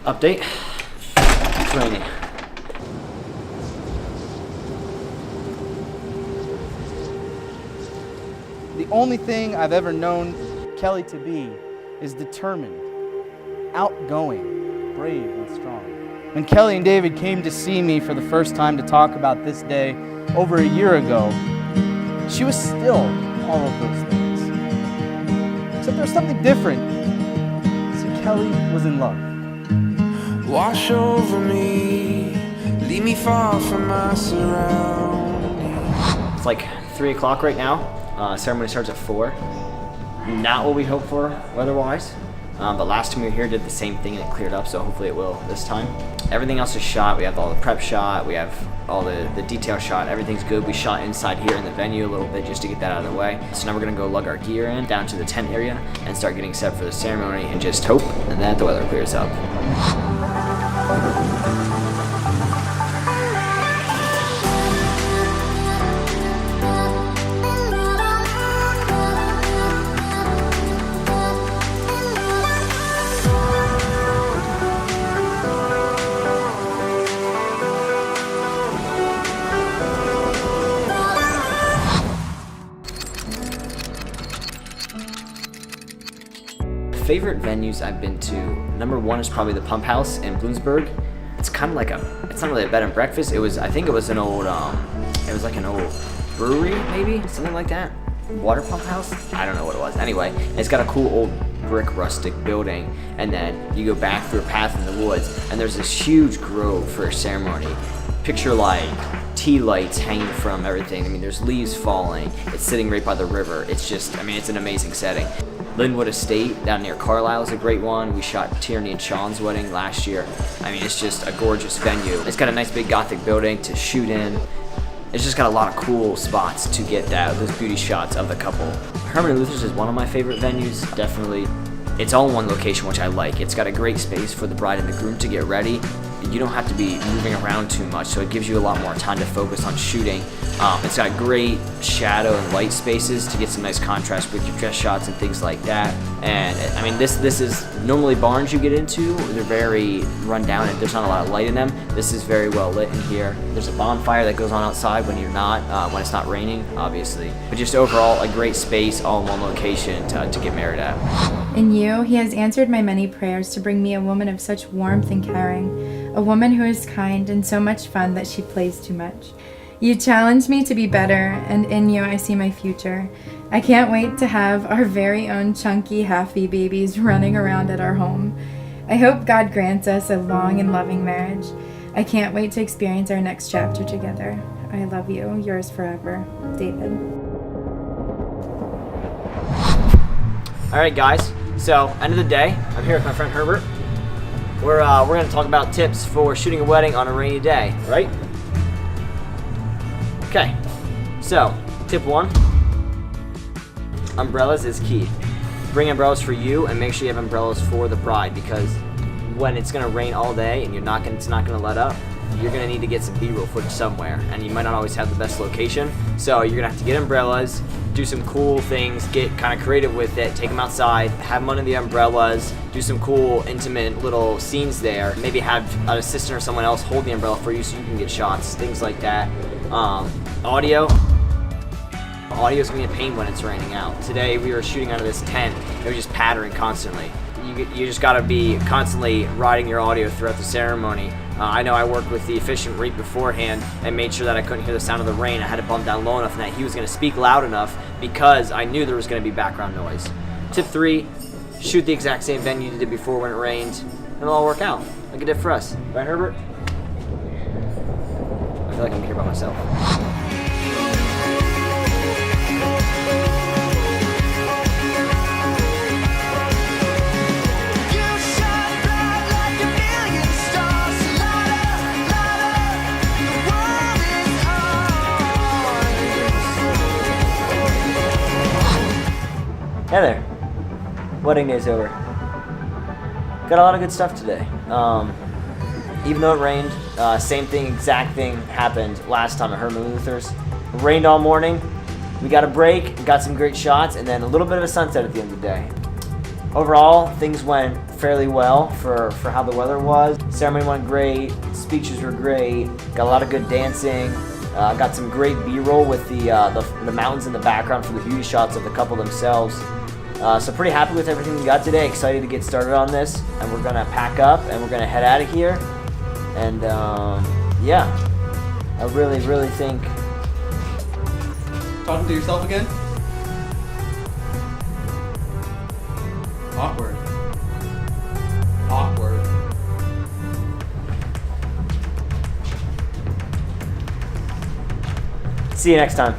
Update. It's raining. The only thing I've ever known Kelly to be is determined, outgoing, brave, and strong. When Kelly and David came to see me for the first time to talk about this day over a year ago, she was still all of those things. Except there was something different. See, Kelly was in love. Wash over me, leave me far from my surroundings. It's like 3 o'clock right now. Ceremony starts at 4. Not what we hoped for weather-wise, but last time we were here did the same thing and it cleared up, so hopefully it will this time. Everything else is shot. We have all the prep shot, we have all the detail shot, everything's good. We shot inside here in the venue a little bit just to get that out of the way. So now we're gonna go lug our gear in down to the tent area and start getting set for the ceremony and just hope that the weather clears up. Favorite venues I've been to, number 1 is probably the Pump House in Bloomsburg. It's kind of like it's not really a bed and breakfast. I think it was an old, it was like an old brewery, maybe, something like that. Water pump house? I don't know what it was. Anyway, it's got a cool old brick rustic building, and then you go back through a path in the woods, and there's this huge grove for a ceremony. Picture like tea lights hanging from everything. I mean, there's leaves falling. It's sitting right by the river. It's just, I mean, it's an amazing setting. Linwood Estate down near Carlisle is a great one. We shot Tierney and Sean's wedding last year. I mean, it's just a gorgeous venue. It's got a nice big Gothic building to shoot in. It's just got a lot of cool spots to get those beauty shots of the couple. Herman & Luther's is one of my favorite venues, definitely. It's all in one location, which I like. It's got a great space for the bride and the groom to get ready. You don't have to be moving around too much, so it gives you a lot more time to focus on shooting. It's got great shadow and light spaces to get some nice contrast with your dress shots and things like that. And I mean, this is normally barns you get into. They're very run down and there's not a lot of light in them. This is very well lit in here. There's a bonfire that goes on outside when you're not, when it's not raining, obviously. But just overall, a great space, all in one location to get married at. In you, he has answered my many prayers to bring me a woman of such warmth and caring, a woman who is kind and so much fun that she plays too much. You challenge me to be better, and in you I see my future. I can't wait to have our very own chunky, happy babies running around at our home. I hope God grants us a long and loving marriage. I can't wait to experience our next chapter together. I love you, yours forever, David. All right, guys. So, end of the day, I'm here with my friend Herbert. We're gonna talk about tips for shooting a wedding on a rainy day, right? Okay. So, tip 1, umbrellas is key. Bring umbrellas for you and make sure you have umbrellas for the bride, because when it's gonna rain all day and it's not gonna let up, you're gonna need to get some B-roll footage somewhere, and you might not always have the best location. So you're gonna have to get umbrellas, do some cool things, get kind of creative with it, take them outside, have them under the umbrellas, do some cool, intimate little scenes there. Maybe have an assistant or someone else hold the umbrella for you so you can get shots, things like that. Audio is gonna be a pain when it's raining out. Today we were shooting under this tent, it was just pattering constantly. You just gotta be constantly riding your audio throughout the ceremony. I know I worked with the efficient right beforehand and made sure that I couldn't hear the sound of the rain. I had to bump down low enough and that he was gonna speak loud enough because I knew there was gonna be background noise. Tip 3, shoot the exact same venue you did before when it rained, and it'll all work out like it did for us. Right, Herbert? I feel like I'm here by myself. Hey there. Wedding day's over. Got a lot of good stuff today. Even though it rained, exact thing happened last time at Herman Luther's. It rained all morning. We got a break, got some great shots, and then a little bit of a sunset at the end of the day. overall, things went fairly well for how the weather was. Ceremony went great, speeches were great, got a lot of good dancing, got some great B-roll with the mountains in the background for the beauty shots of the couple themselves. So pretty happy with everything we got today, excited to get started on this, and we're gonna pack up and we're gonna head out of here. And yeah, I really think... Talking to yourself again? Awkward. See you next time.